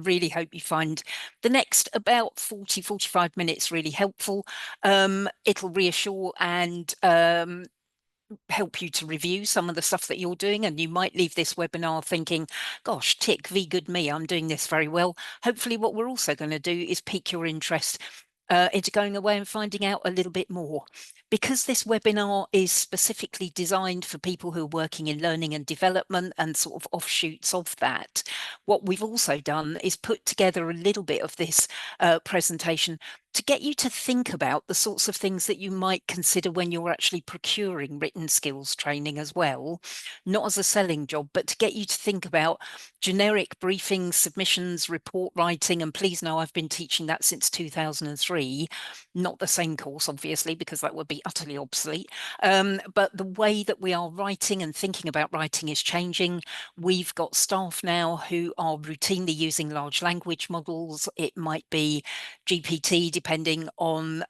really hope you find the next about 45 minutes really helpful. It'll reassure and help you to review some of the stuff that you're doing, and you might leave this webinar thinking, gosh, tick, v good me, I'm doing this very well. Hopefully what we're also going to do is pique your interest into going away and finding out a little bit more. Because this webinar is specifically designed for people who are working in learning and development and sort of offshoots of that, what we've also done is put together a little bit of this presentation to get you to think about the sorts of things that you might consider when you're actually procuring written skills training as well, not as a selling job, but to get you to think about generic briefings, submissions, report writing. And please know I've been teaching that since 2003, not the same course, obviously, because that would be utterly obsolete. But the way that we are writing and thinking about writing is changing. We've got staff now who are routinely using large language models. It might be GPT, depending on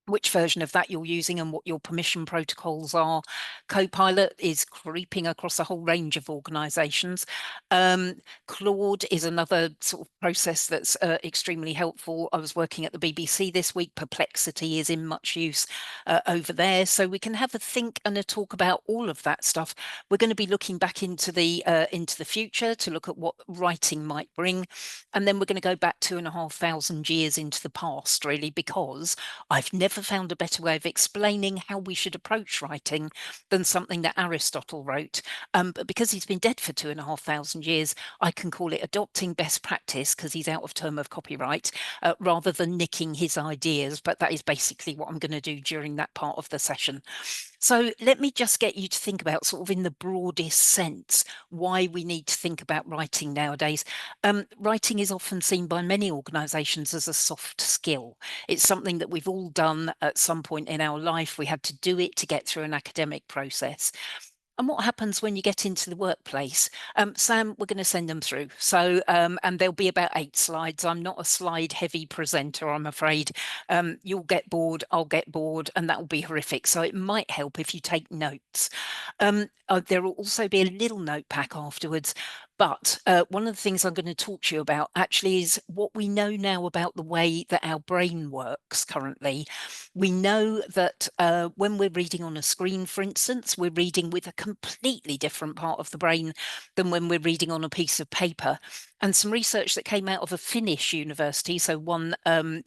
which version of that you're using and what your permission protocols are. Copilot is creeping across a whole range of organizations. Claude is another sort of process that's extremely helpful. I was working at the BBC this week. Perplexity is in much use over there. So we can have a think and a talk about all of that stuff. We're going to be looking back into the future to look at what writing might bring. And then we're going to go back 2,500 years into the past, really, because I've never found a better way of explaining how we should approach writing than something that Aristotle wrote. But because he's been dead for 2,500 years, I can call it adopting best practice, because he's out of term of copyright, rather than nicking his ideas. But that is basically what I'm going to do during that part of the session. So let me just get you to think about, sort of in the broadest sense, why we need to think about writing nowadays. Writing is often seen by many organisations as a soft skill. It's something that we've all done at some point in our life. We had to do it to get through an academic process. And what happens when you get into the workplace? Sam, we're going to send them through. So, and there'll be about 8 slides. I'm not a slide heavy presenter, I'm afraid. You'll get bored, I'll get bored, and that will be horrific. So it might help if you take notes. There will also be a little note pack afterwards. But one of the things I'm going to talk to you about actually is what we know now about the way that our brain works currently. We know that when we're reading on a screen, for instance, we're reading with a completely different part of the brain than when we're reading on a piece of paper. And some research that came out of a Finnish university, so one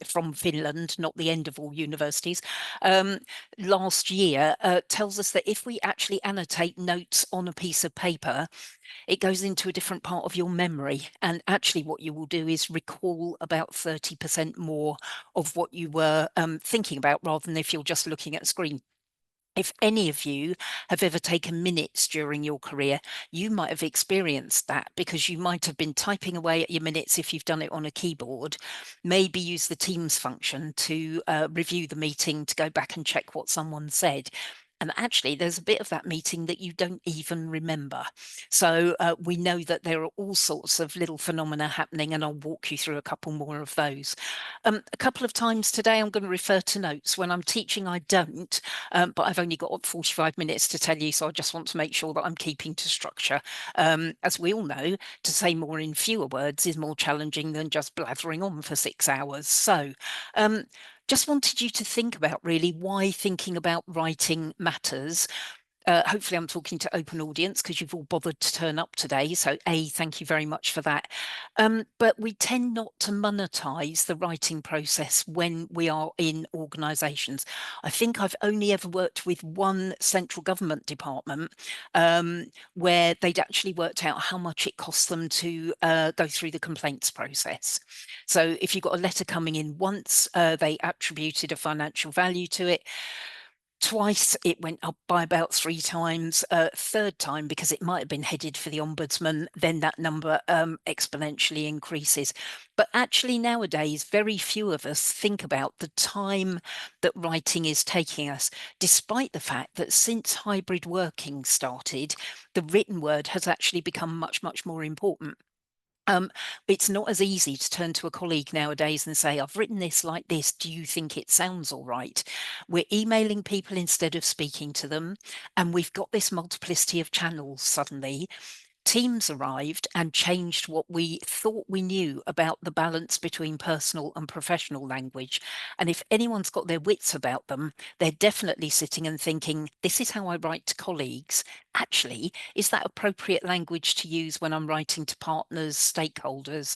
from Finland, not the end of all universities, last year tells us that if we actually annotate notes on a piece of paper, it goes into a different part of your memory. And actually what you will do is recall about 30% more of what you were thinking about, rather than if you're just looking at a screen. If any of you have ever taken minutes during your career, you might have experienced that, because you might have been typing away at your minutes if you've done it on a keyboard. Maybe use the Teams function to review the meeting, to go back and check what someone said. And actually, there's a bit of that meeting that you don't even remember. So we know that there are all sorts of little phenomena happening, and I'll walk you through a couple more of those. A couple of times today, I'm going to refer to notes. When I'm teaching, I don't, but I've only got 45 minutes to tell you, so I just want to make sure that I'm keeping to structure. As we all know, to say more in fewer words is more challenging than just blathering on for 6 hours. So just wanted you to think about really why thinking about writing matters. Hopefully I'm talking to open audience, because you've all bothered to turn up today. So thank you very much for that. But we tend not to monetize the writing process when we are in organisations. I think I've only ever worked with one central government department where they'd actually worked out how much it costs them to go through the complaints process. So if you got a letter coming in once, they attributed a financial value to it. Twice it went up by about 3 times. Third time, because it might have been headed for the ombudsman, then that number exponentially increases. But actually nowadays, very few of us think about the time that writing is taking us, despite the fact that since hybrid working started, the written word has actually become much, much more important. It's not as easy to turn to a colleague nowadays and say, I've written this like this, do you think it sounds all right? We're emailing people instead of speaking to them. And we've got this multiplicity of channels suddenly Teams arrived and changed what we thought we knew about the balance between personal and professional language. And if anyone's got their wits about them, they're definitely sitting and thinking, this is how I write to colleagues. Actually, is that appropriate language to use when I'm writing to partners, stakeholders?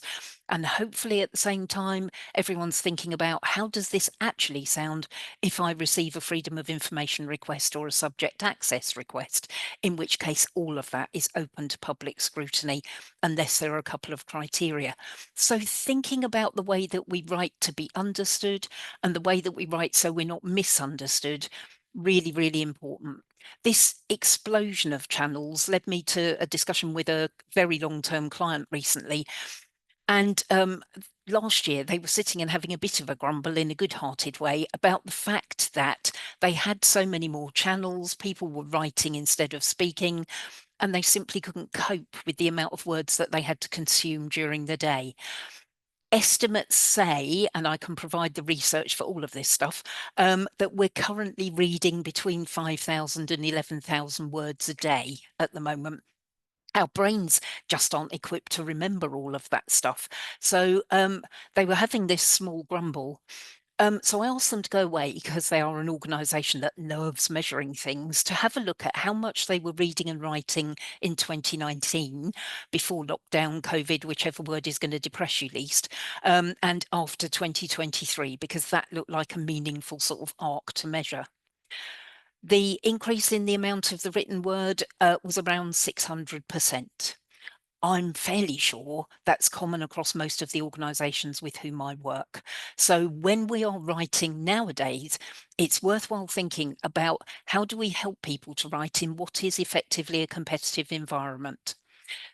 And hopefully at the same time, everyone's thinking about how does this actually sound if I receive a freedom of information request or a subject access request, in which case all of that is open to public scrutiny unless there are a couple of criteria. So thinking about the way that we write to be understood and the way that we write so we're not misunderstood, really, really important. This explosion of channels led me to a discussion with a very long-term client recently. And last year, they were sitting and having a bit of a grumble in a good-hearted way about the fact that they had so many more channels, people were writing instead of speaking, and they simply couldn't cope with the amount of words that they had to consume during the day. Estimates say, and I can provide the research for all of this stuff, that we're currently reading between 5,000 and 11,000 words a day at the moment. Our brains just aren't equipped to remember all of that stuff. So they were having this small grumble. So I asked them to go away, because they are an organisation that loves measuring things, to have a look at how much they were reading and writing in 2019, before lockdown, COVID, whichever word is going to depress you least, and after 2023, because that looked like a meaningful sort of arc to measure. The increase in the amount of the written word was around 600%. I'm fairly sure that's common across most of the organisations with whom I work. So when we are writing nowadays, it's worthwhile thinking about how do we help people to write in what is effectively a competitive environment.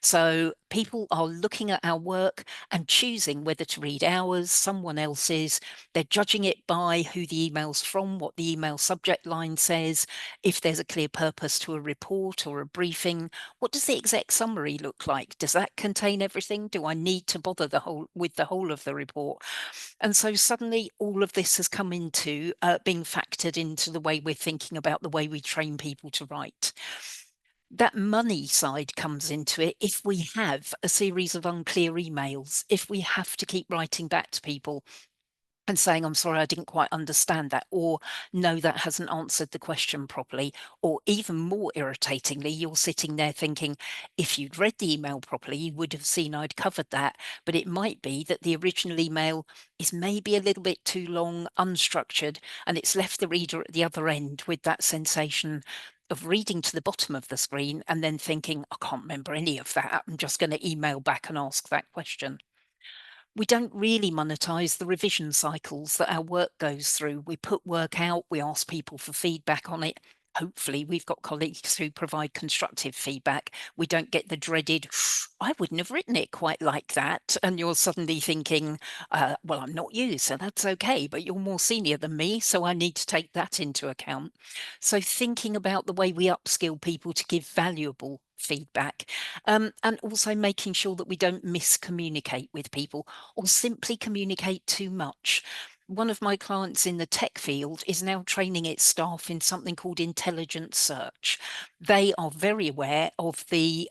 So people are looking at our work and choosing whether to read ours, someone else's. They're judging it by who the email's from, what the email subject line says, if there's a clear purpose to a report or a briefing. What does the exec summary look like? Does that contain everything? Do I need to bother with the whole of the report? And so suddenly all of this has come into being factored into the way we're thinking about the way we train people to write. That money side comes into it if we have a series of unclear emails, if we have to keep writing back to people and saying, I'm sorry, I didn't quite understand that, or no, that hasn't answered the question properly, or even more irritatingly, you're sitting there thinking, if you'd read the email properly, you would have seen I'd covered that, but it might be that the original email is maybe a little bit too long, unstructured, and it's left the reader at the other end with that sensation of reading to the bottom of the screen and then thinking, I can't remember any of that, I'm just going to email back and ask that question. We don't really monetize the revision cycles that our work goes through. We put work out, we ask people for feedback on it. Hopefully, we've got colleagues who provide constructive feedback. We don't get the dreaded, I wouldn't have written it quite like that. And you're suddenly thinking, well, I'm not you, so that's okay, but you're more senior than me, so I need to take that into account. So thinking about the way we upskill people to give valuable feedback, and also making sure that we don't miscommunicate with people or simply communicate too much. One of my clients in the tech field is now training its staff in something called intelligent search. They are very aware of the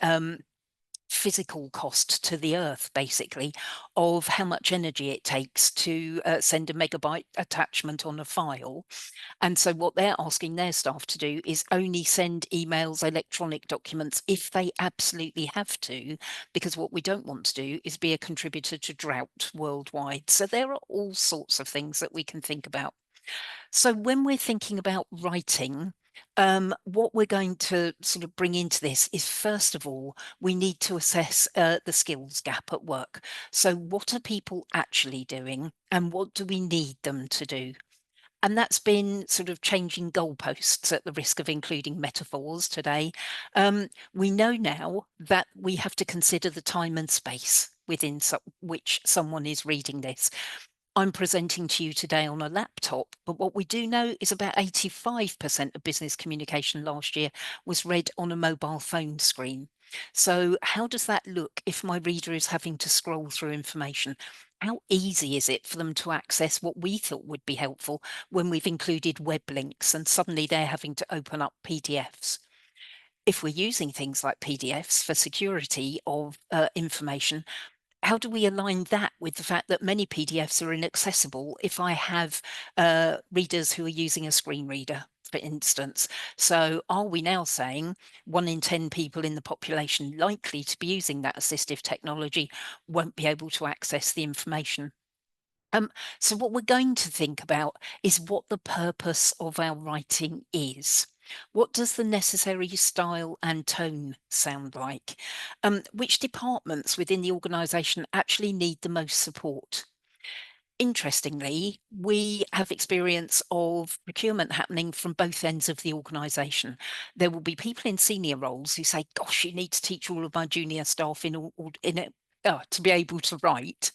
physical cost to the earth, basically, of how much energy it takes to send a megabyte attachment on a file. And so what they're asking their staff to do is only send emails, electronic documents, if they absolutely have to, because what we don't want to do is be a contributor to drought worldwide. So there are all sorts of things that we can think about. So when we're thinking about writing, what we're going to sort of bring into this is, first of all, we need to assess the skills gap at work. So what are people actually doing and what do we need them to do? And that's been sort of changing goalposts at the risk of including metaphors today. We know now that we have to consider the time and space within which someone is reading this. I'm presenting to you today on a laptop, but what we do know is about 85% of business communication last year was read on a mobile phone screen. So how does that look if my reader is having to scroll through information? How easy is it for them to access what we thought would be helpful when we've included web links and suddenly they're having to open up PDFs? If we're using things like PDFs for security of information, how do we align that with the fact that many PDFs are inaccessible if I have readers who are using a screen reader, for instance? So are we now saying 1 in 10 people in the population likely to be using that assistive technology won't be able to access the information? Um, so what we're going to think about is what the purpose of our writing is. What does the necessary style and tone sound like? Which departments within the organisation actually need the most support? Interestingly, we have experience of procurement happening from both ends of the organisation. There will be people in senior roles who say, "Gosh, you need to teach all of my junior staff to be able to write."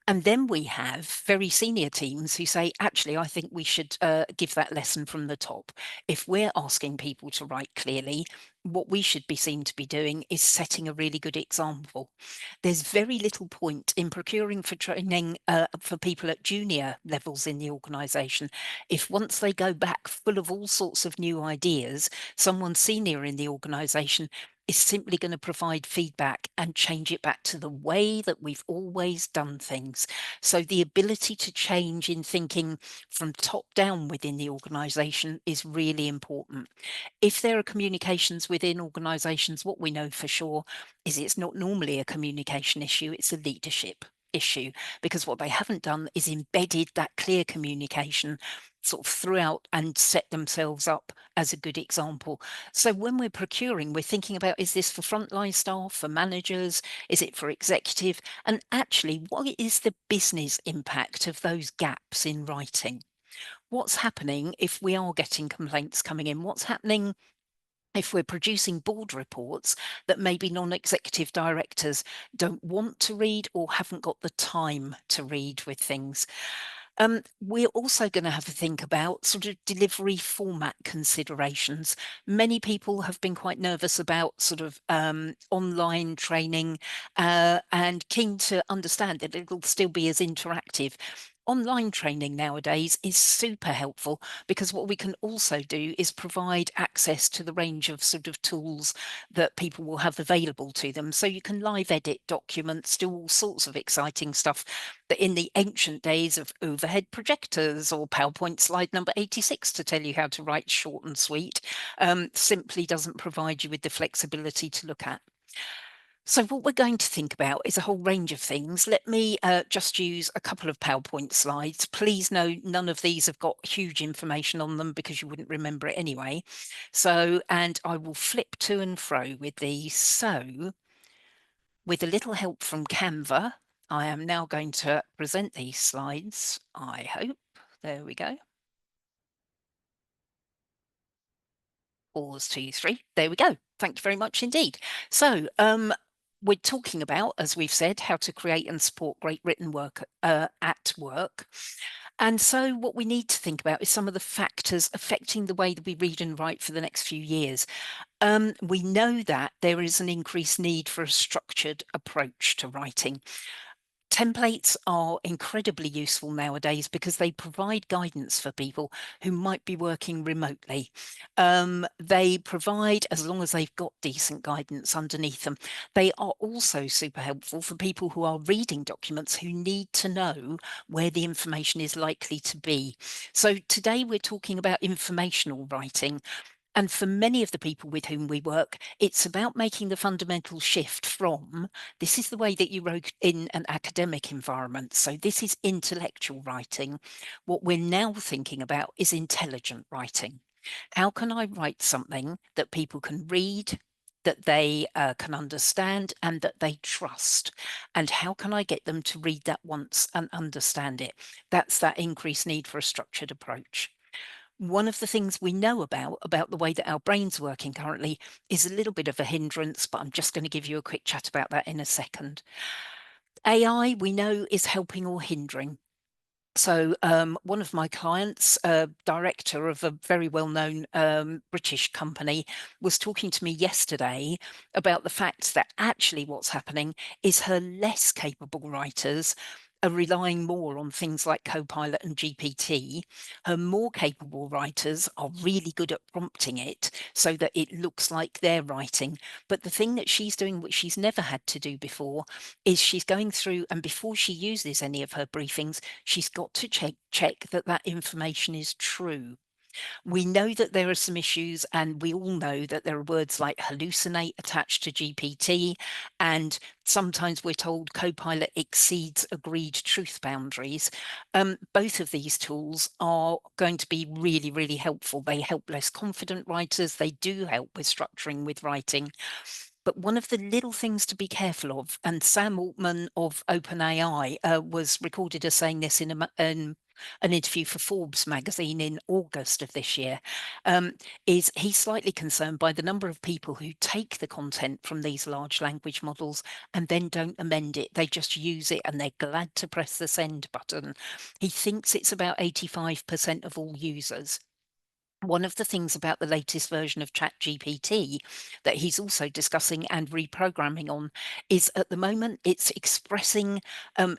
And then we have very senior teams who say, actually, I think we should give that lesson from the top. If we're asking people to write clearly, what we should be seen to be doing is setting a really good example. There's very little point in procuring for training for people at junior levels in the organisation if once they go back full of all sorts of new ideas, someone senior in the organisation is simply going to provide feedback and change it back to the way that we've always done things. So the ability to change in thinking from top down within the organisation is really important. If there are communications within organisations, what we know for sure is it's not normally a communication issue, it's a leadership issue, because what they haven't done is embedded that clear communication sort of throughout and set themselves up as a good example. So when we're procuring, we're thinking about, is this for frontline staff, for managers, is it for executive? And actually, what is the business impact of those gaps in writing? What's happening if we are getting complaints coming in? What's happening if we're producing board reports that maybe non-executive directors don't want to read or haven't got the time to read with things? We're also going to have to think about sort of delivery format considerations. Many people have been quite nervous about sort of online training and keen to understand that it'll still be as interactive. Online training nowadays is super helpful because what we can also do is provide access to the range of sort of tools that people will have available to them. So you can live edit documents, do all sorts of exciting stuff that in the ancient days of overhead projectors or PowerPoint slide number 86 to tell you how to write short and sweet simply doesn't provide you with the flexibility to look at. So what we're going to think about is a whole range of things. Let me just use a couple of PowerPoint slides. Please know none of these have got huge information on them because you wouldn't remember it anyway. So, and I will flip to and fro with these. So with a little help from Canva, I am now going to present these slides, I hope. There we go. Pause, 2, 3. There we go. Thank you very much indeed. So we're talking about, as we've said, how to create and support great written work at work. And so what we need to think about is some of the factors affecting the way that we read and write for the next few years. We know that there is an increased need for a structured approach to writing. Templates are incredibly useful nowadays because they provide guidance for people who might be working remotely. They provide, as long as they've got decent guidance underneath them, they are also super helpful for people who are reading documents who need to know where the information is likely to be. So today we're talking about informational writing. And for many of the people with whom we work, it's about making the fundamental shift from this is the way that you wrote in an academic environment. So this is intellectual writing. What we're now thinking about is intelligent writing. How can I write something that people can read, that they can understand, and that they trust? And how can I get them to read that once and understand it? That's that increased need for a structured approach. One of the things we know about the way that our brain's working currently is a little bit of a hindrance, but I'm just going to give you a quick chat about that in a second. AI, we know, is helping or hindering. So one of my clients, a director of a very well-known British company, was talking to me yesterday about the fact that actually what's happening is her less capable writers are relying more on things like Copilot and GPT. Her more capable writers are really good at prompting it so that it looks like they're writing. But the thing that she's doing, which she's never had to do before, is she's going through, and before she uses any of her briefings, she's got to check that that information is true. We know that there are some issues, and we all know that there are words like hallucinate attached to GPT, and sometimes we're told Copilot exceeds agreed truth boundaries. Both of these tools are going to be really, really helpful. They help less confident writers. They do help with structuring with writing. But one of the little things to be careful of, and Sam Altman of OpenAI was recorded as saying this in an interview for Forbes magazine in August of this year, is he's slightly concerned by the number of people who take the content from these large language models and then don't amend it. They just use it and they're glad to press the send button. He thinks it's about 85% of all users. One of the things about the latest version of ChatGPT that he's also discussing and reprogramming on is at the moment it's expressing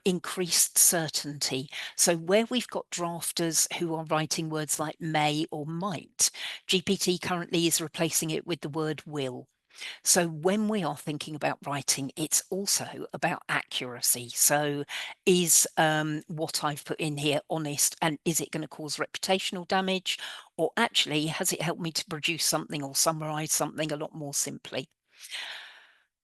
increased certainty. So where we've got drafters who are writing words like may or might, GPT currently is replacing it with the word will. So when we are thinking about writing, it's also about accuracy. So is what I've put in here honest, and is it going to cause reputational damage, or actually has it helped me to produce something or summarize something a lot more simply?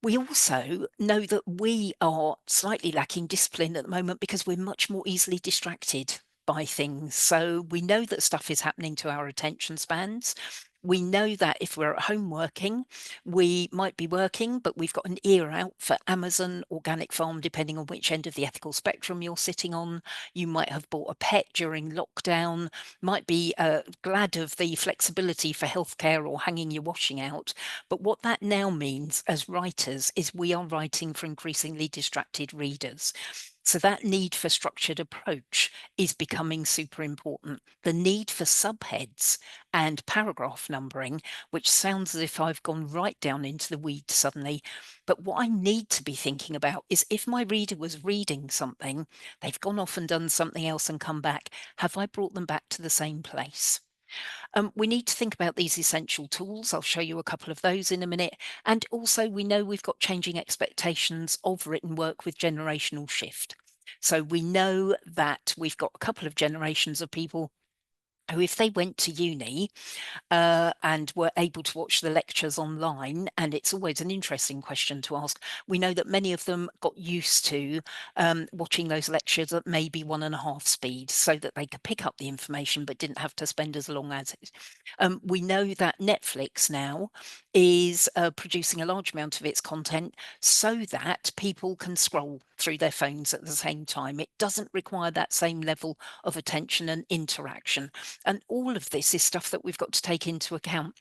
We also know that we are slightly lacking discipline at the moment because we're much more easily distracted by things. So we know that stuff is happening to our attention spans. We know that if we're at home working, we might be working, but we've got an ear out for Amazon, organic farm, depending on which end of the ethical spectrum you're sitting on. You might have bought a pet during lockdown, might be glad of the flexibility for healthcare or hanging your washing out. But what that now means as writers is we are writing for increasingly distracted readers. So that need for structured approach is becoming super important. The need for subheads and paragraph numbering, which sounds as if I've gone right down into the weeds suddenly. But what I need to be thinking about is if my reader was reading something, they've gone off and done something else and come back, have I brought them back to the same place? We need to think about these essential tools. I'll show you a couple of those in a minute. And also, we know we've got changing expectations of written work with generational shift. So we know that we've got a couple of generations of people who, if they went to uni, and were able to watch the lectures online. And it's always an interesting question to ask. We know that many of them got used to watching those lectures at maybe 1.5 speed so that they could pick up the information but didn't have to spend as long as it. We know that Netflix now is producing a large amount of its content so that people can scroll through their phones at the same time. It doesn't require that same level of attention and interaction. And all of this is stuff that we've got to take into account.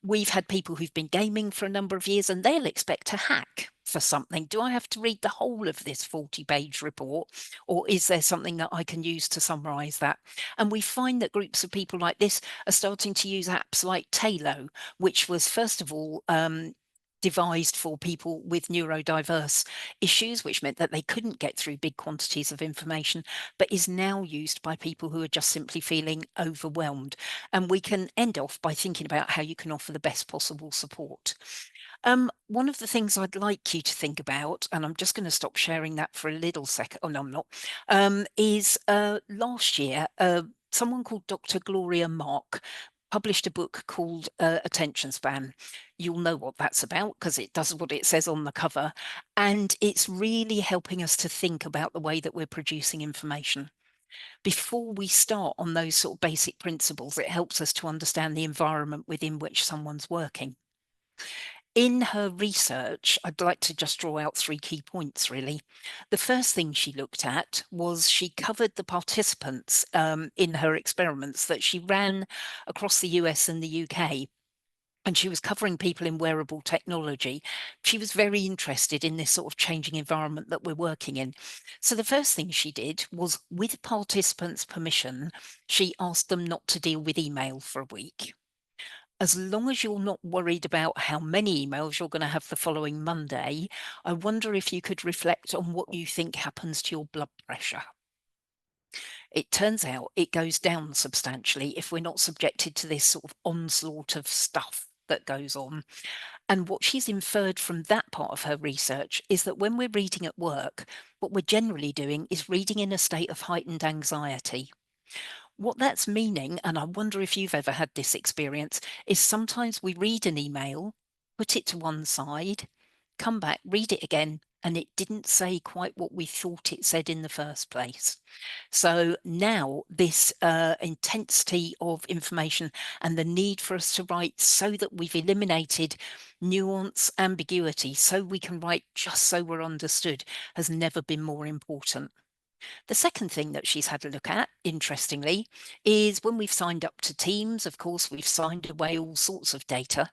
We've had people who've been gaming for a number of years and they'll expect to hack for something. Do I have to read the whole of this 40-page report, or is there something that I can use to summarize that? And we find that groups of people like this are starting to use apps like Talo, which was first of all devised for people with neurodiverse issues, which meant that they couldn't get through big quantities of information, but is now used by people who are just simply feeling overwhelmed. And we can end off by thinking about how you can offer the best possible support. One of the things I'd like you to think about, and I'm just going to stop sharing that for a little second. Oh, no, I'm not. Is last year, someone called Dr. Gloria Mark published a book called Attention Span. You'll know what that's about because it does what it says on the cover. And it's really helping us to think about the way that we're producing information. Before we start on those sort of basic principles, it helps us to understand the environment within which someone's working. In her research, I'd like to just draw out 3 key points, really. The first thing she looked at was she covered the participants in her experiments that she ran across the US and the UK. And she was covering people in wearable technology. She was very interested in this sort of changing environment that we're working in. So the first thing she did was, with participants' permission, she asked them not to deal with email for a week. As long as you're not worried about how many emails you're going to have the following Monday, I wonder if you could reflect on what you think happens to your blood pressure. It turns out it goes down substantially if we're not subjected to this sort of onslaught of stuff that goes on. And what she's inferred from that part of her research is that when we're reading at work, what we're generally doing is reading in a state of heightened anxiety. What that's meaning, and I wonder if you've ever had this experience, is sometimes we read an email, put it to one side, come back, read it again, and it didn't say quite what we thought it said in the first place. So now this intensity of information and the need for us to write so that we've eliminated nuance, ambiguity, so we can write just so we're understood has never been more important. The second thing that she's had a look at, interestingly, is when we've signed up to Teams, of course, we've signed away all sorts of data.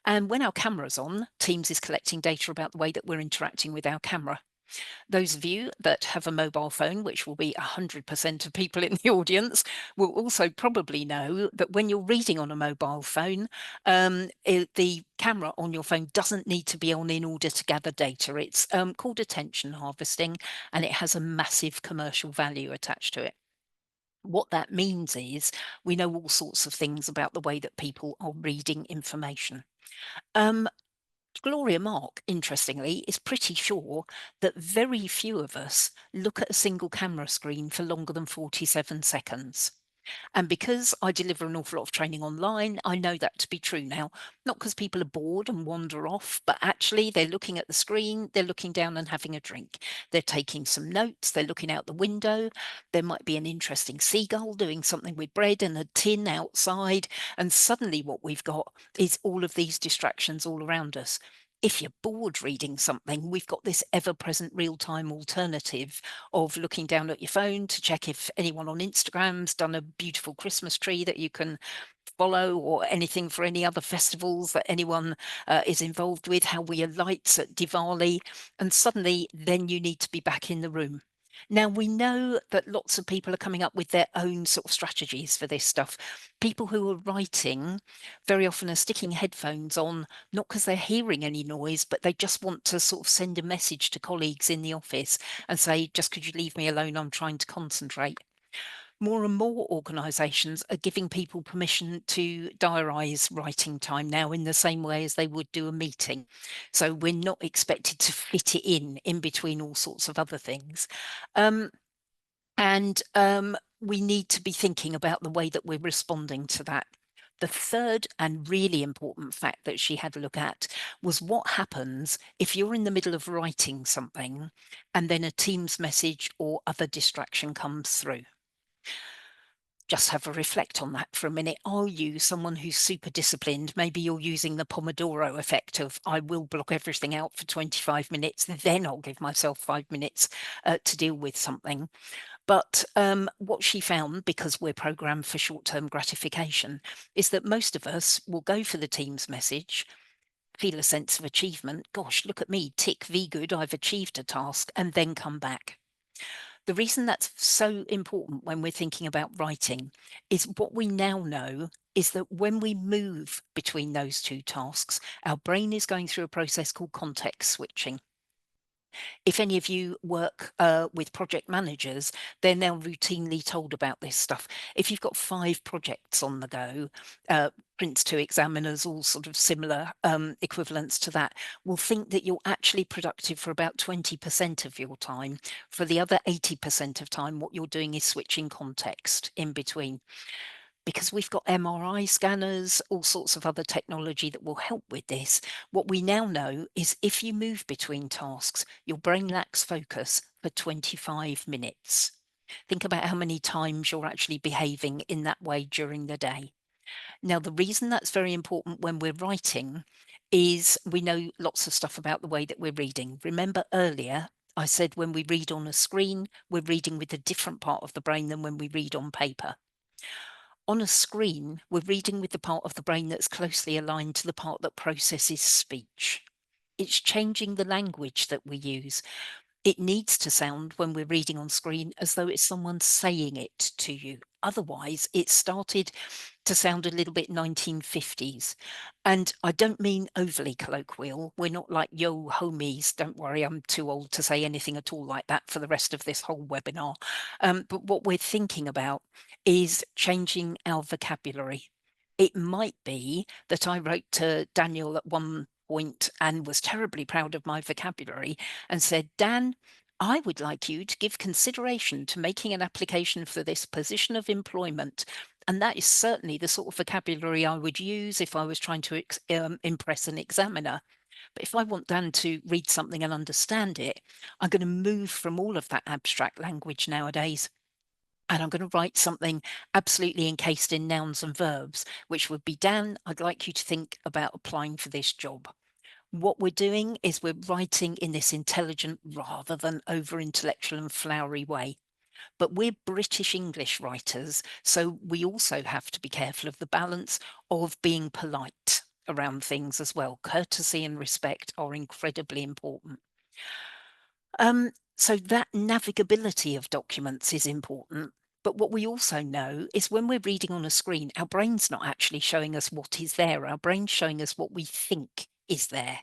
And when our camera's on, Teams is collecting data about the way that we're interacting with our camera. Those of you that have a mobile phone, which will be 100% of people in the audience, will also probably know that when you're reading on a mobile phone, the camera on your phone doesn't need to be on in order to gather data. It's called attention harvesting, and it has a massive commercial value attached to it. What that means is we know all sorts of things about the way that people are reading information. Um, Gloria Mark, interestingly, is pretty sure that very few of us look at a single camera screen for longer than 47 seconds. And because I deliver an awful lot of training online, I know that to be true now. Not because people are bored and wander off, but actually they're looking at the screen, they're looking down and having a drink. They're taking some notes, they're looking out the window. There might be an interesting seagull doing something with bread and a tin outside. And suddenly what we've got is all of these distractions all around us. If you're bored reading something, we've got this ever-present real-time alternative of looking down at your phone to check if anyone on Instagram's done a beautiful Christmas tree that you can follow, or anything for any other festivals that anyone is involved with, how we are lights at Diwali, and suddenly then you need to be back in the room. Now, we know that lots of people are coming up with their own sort of strategies for this stuff. People who are writing very often are sticking headphones on, not because they're hearing any noise, but they just want to sort of send a message to colleagues in the office and say, just could you leave me alone? I'm trying to concentrate. More and more organisations are giving people permission to diarise writing time now in the same way as they would do a meeting. So we're not expected to fit it in between all sorts of other things. Um, and we need to be thinking about the way that we're responding to that. The third and really important fact that she had a look at was what happens if you're in the middle of writing something and then a Teams message or other distraction comes through. Just have a reflect on that for a minute. Are you someone who's super disciplined? Maybe you're using the Pomodoro effect of I will block everything out for 25 minutes, then I'll give myself 5 minutes to deal with something. But what she found, because we're programmed for short-term gratification, is that most of us will go for the Teams message, feel a sense of achievement. Gosh, look at me, tick, V good, I've achieved a task, and then come back. The reason that's so important when we're thinking about writing is what we now know is that when we move between those two tasks, our brain is going through a process called context switching. If any of you work with project managers, they're now routinely told about this stuff. If you've got 5 projects on the go, Prince 2 examiners, all sort of similar equivalents to that, will think that you're actually productive for about 20% of your time. For the other 80% of time, what you're doing is switching context in between. Because we've got MRI scanners, all sorts of other technology that will help with this, what we now know is if you move between tasks, your brain lacks focus for 25 minutes. Think about how many times you're actually behaving in that way during the day. Now, the reason that's very important when we're writing is we know lots of stuff about the way that we're reading. Remember earlier, I said when we read on a screen, we're reading with a different part of the brain than when we read on paper. On a screen, we're reading with the part of the brain that's closely aligned to the part that processes speech. It's changing the language that we use. It needs to sound, when we're reading on screen, as though it's someone saying it to you. Otherwise, it started to sound a little bit 1950s. And I don't mean overly colloquial. We're not like yo homies. Don't worry, I'm too old to say anything at all like that for the rest of this whole webinar. But what we're thinking about is changing our vocabulary. It might be that I wrote to Daniel at one point and was terribly proud of my vocabulary and said, Dan, I would like you to give consideration to making an application for this position of employment. And that is certainly the sort of vocabulary I would use if I was trying to impress an examiner. But if I want Dan to read something and understand it, I'm going to move from all of that abstract language nowadays. And I'm going to write something absolutely encased in nouns and verbs, which would be, Dan, I'd like you to think about applying for this job. What we're doing is we're writing in this intelligent rather than over intellectual and flowery way. But we're British English writers, so we also have to be careful of the balance of being polite around things as well. Courtesy and respect are incredibly important. So that navigability of documents is important. But what we also know is when we're reading on a screen, our brain's not actually showing us what is there. Our brain's showing us what we think is there.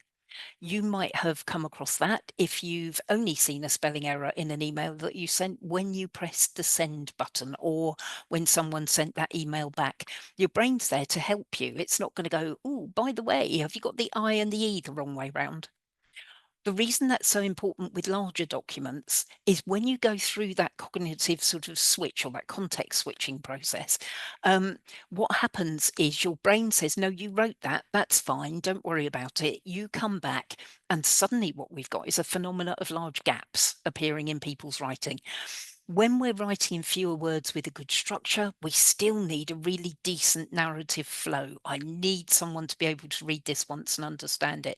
You might have come across that if you've only seen a spelling error in an email that you sent when you pressed the send button or when someone sent that email back. Your brain's there to help you. It's not going to go, oh, by the way, have you got the I and the E the wrong way round? The reason that's so important with larger documents is when you go through that cognitive sort of switch or that context switching process, what happens is your brain says, no, you wrote that, that's fine, don't worry about it. You come back, and suddenly what we've got is a phenomena of large gaps appearing in people's writing. When we're writing in fewer words with a good structure, we still need a really decent narrative flow. I need someone to be able to read this once and understand it.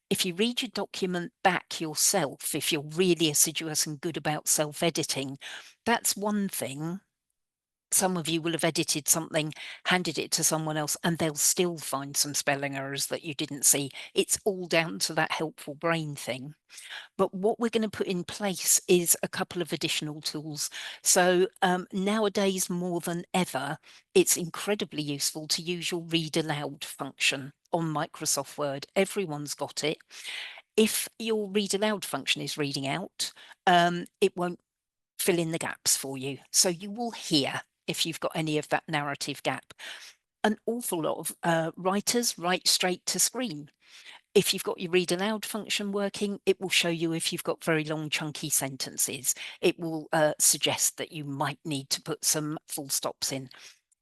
If you read your document back yourself, if you're really assiduous and good about self-editing, that's one thing. Some of you will have edited something, handed it to someone else, and they'll still find some spelling errors that you didn't see. It's all down to that helpful brain thing. But what we're going to put in place is a couple of additional tools. So nowadays, more than ever, it's incredibly useful to use your read aloud function on Microsoft Word. Everyone's got it. If your read aloud function is reading out, it won't fill in the gaps for you. So you will hear if you've got any of that narrative gap. An awful lot of writers write straight to screen. If you've got your read aloud function working, it will show you if you've got very long, chunky sentences. It will suggest that you might need to put some full stops in.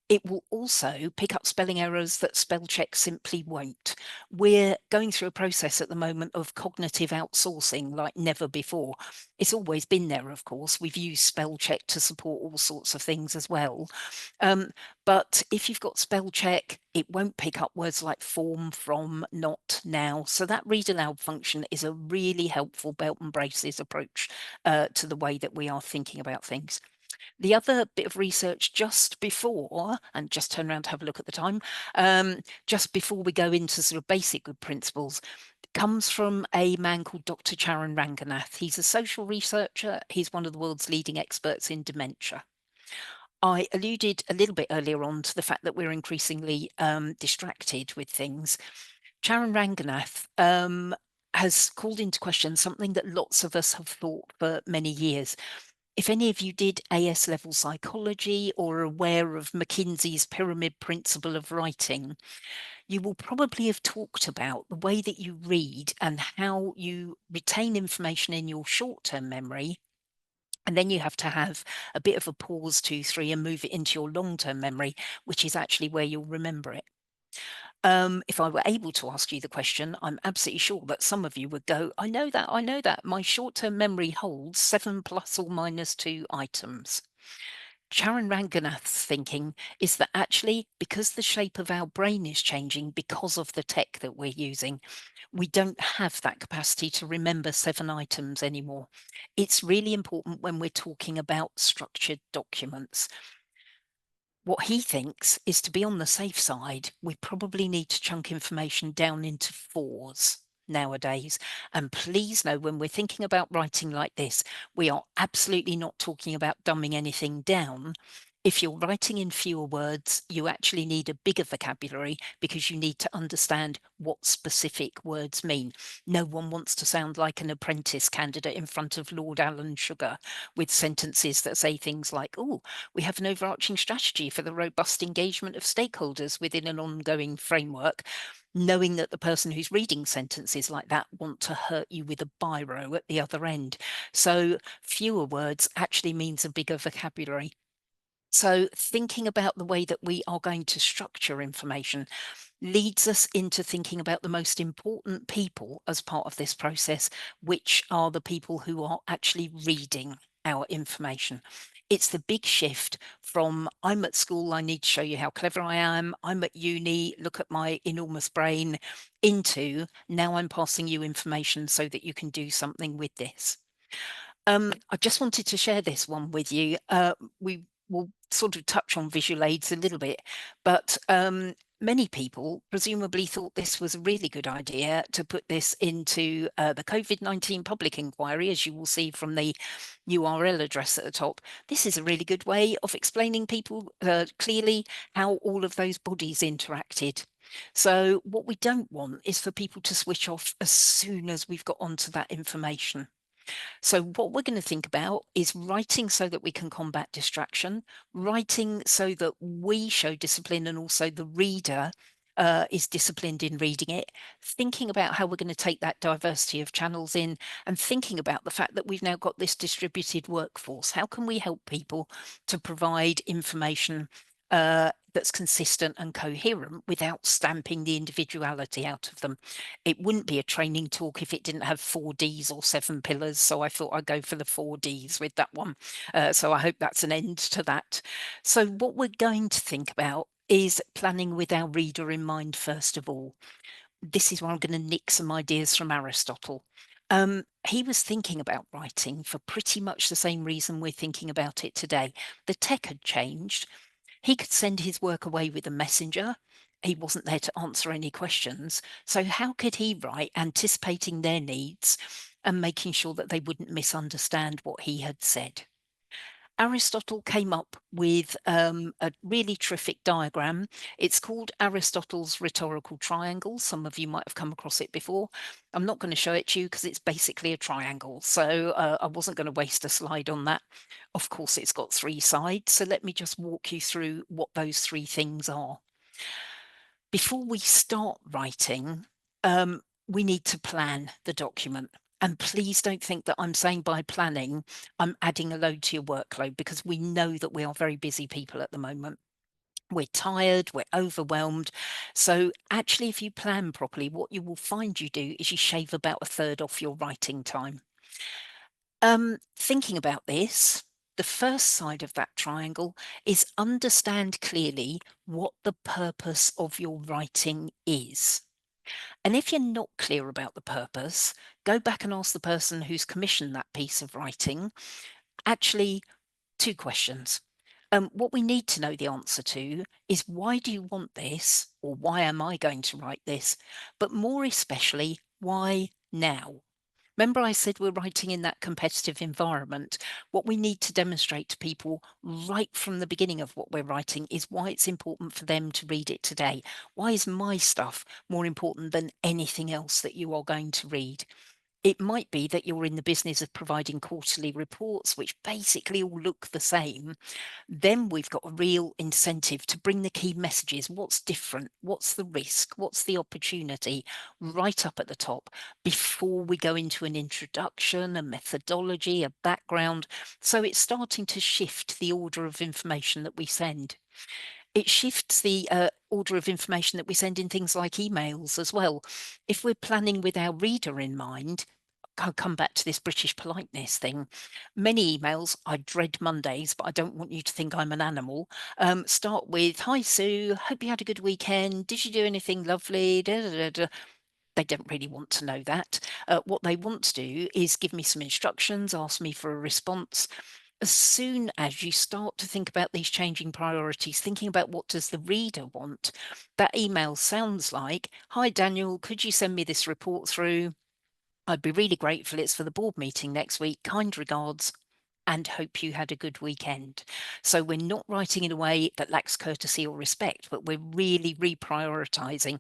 It will also pick up spelling errors that spell check simply won't. We're going through a process at the moment of cognitive outsourcing like never before. It's always been there, of course. We've used spell check to support all sorts of things as well. But if you've got spell check, it won't pick up words like form, from, not, now. So that read aloud function is a really helpful belt and braces approach to the way that we are thinking about things. The other bit of research just before, and just turn around to have a look at the time, just before we go into sort of basic good principles, comes from a man called Dr. Charan Ranganath. He's a social researcher. He's one of the world's leading experts in dementia. I alluded a little bit earlier on to the fact that we're increasingly distracted with things. Charan Ranganath has called into question something that lots of us have thought for many years. If any of you did AS level psychology or are aware of McKinsey's pyramid principle of writing, you will probably have talked about the way that you read and how you retain information in your short-term memory. And then you have to have a bit of a pause, 2, 3, and move it into your long-term memory, which is actually where you'll remember it. If I were able to ask you the question, I'm absolutely sure that some of you would go, I know that. My short-term memory holds 7 plus or minus 2 items. Charan Ranganath's thinking is that actually, because the shape of our brain is changing because of the tech that we're using, we don't have that capacity to remember 7 items anymore. It's really important when we're talking about structured documents. What he thinks is, to be on the safe side, we probably need to chunk information down into 4s nowadays. And please know, when we're thinking about writing like this, we are absolutely not talking about dumbing anything down. If you're writing in fewer words, you actually need a bigger vocabulary because you need to understand what specific words mean. No one wants to sound like an apprentice candidate in front of Lord Alan Sugar with sentences that say things like, oh, we have an overarching strategy for the robust engagement of stakeholders within an ongoing framework, knowing that the person who's reading sentences like that want to hurt you with a biro at the other end. So fewer words actually means a bigger vocabulary. So thinking about the way that we are going to structure information leads us into thinking about the most important people as part of this process, which are the people who are actually reading our information. It's the big shift from I'm at school, I need to show you how clever I am, I'm at uni, look at my enormous brain, into now I'm passing you information so that you can do something with this. I just wanted to share this one with you. We will sort of touch on visual aids a little bit, but many people presumably thought this was a really good idea to put this into the COVID-19 public inquiry, as you will see from the URL address at the top. This is a really good way of explaining people clearly how all of those bodies interacted. So what we don't want is for people to switch off as soon as we've got onto that information. So what we're going to think about is writing so that we can combat distraction, writing so that we show discipline and also the reader is disciplined in reading it, thinking about how we're going to take that diversity of channels in, and thinking about the fact that we've now got this distributed workforce. How can we help people to provide information that's consistent and coherent without stamping the individuality out of them? It wouldn't be a training talk if it didn't have 4Ds or 7 pillars. So I thought I'd go for the 4Ds with that one. So I hope that's an end to that. So what we're going to think about is planning with our reader in mind, first of all. This is where I'm going to nick some ideas from Aristotle. He was thinking about writing for pretty much the same reason we're thinking about it today. The tech had changed. He could send his work away with a messenger. He wasn't there to answer any questions. So how could he write anticipating their needs and making sure that they wouldn't misunderstand what he had said? Aristotle came up with a really terrific diagram. It's called Aristotle's rhetorical triangle. Some of you might have come across it before. I'm not going to show it to you because it's basically a triangle. So I wasn't going to waste a slide on that. Of course, it's got 3 sides. So let me just walk you through what those 3 things are. Before we start writing, we need to plan the document. And please don't think that I'm saying by planning, I'm adding a load to your workload, because we know that we are very busy people at the moment. We're tired, we're overwhelmed. So actually, if you plan properly, what you will find you do is you shave about 1/3 off your writing time. Thinking about this, the first side of that triangle is understand clearly what the purpose of your writing is. And if you're not clear about the purpose, go back and ask the person who's commissioned that piece of writing. Actually, 2 questions. What we need to know the answer to is, why do you want this? Or why am I going to write this? But more especially, why now? Remember, I said we're writing in that competitive environment. What we need to demonstrate to people right from the beginning of what we're writing is why it's important for them to read it today. Why is my stuff more important than anything else that you are going to read? It might be that you're in the business of providing quarterly reports, which basically all look the same. Then we've got a real incentive to bring the key messages. What's different? What's the risk? What's the opportunity? Right up at the top before we go into an introduction, a methodology, a background. So it's starting to shift the order of information that we send. It shifts the order of information that we send in things like emails as well. If we're planning with our reader in mind, I'll come back to this British politeness thing. Many emails, I dread Mondays, but I don't want you to think I'm an animal. Start with, "Hi Sue, hope you had a good weekend. Did you do anything lovely?" Da, da, da, da. They don't really want to know that. What they want to do is give me some instructions, ask me for a response. As soon as you start to think about these changing priorities, thinking about what does the reader want, that email sounds like, "Hi Daniel, could you send me this report through? I'd be really grateful. It's for the board meeting next week. Kind regards." and hope you had a good weekend. So we're not writing in a way that lacks courtesy or respect, but we're really reprioritizing,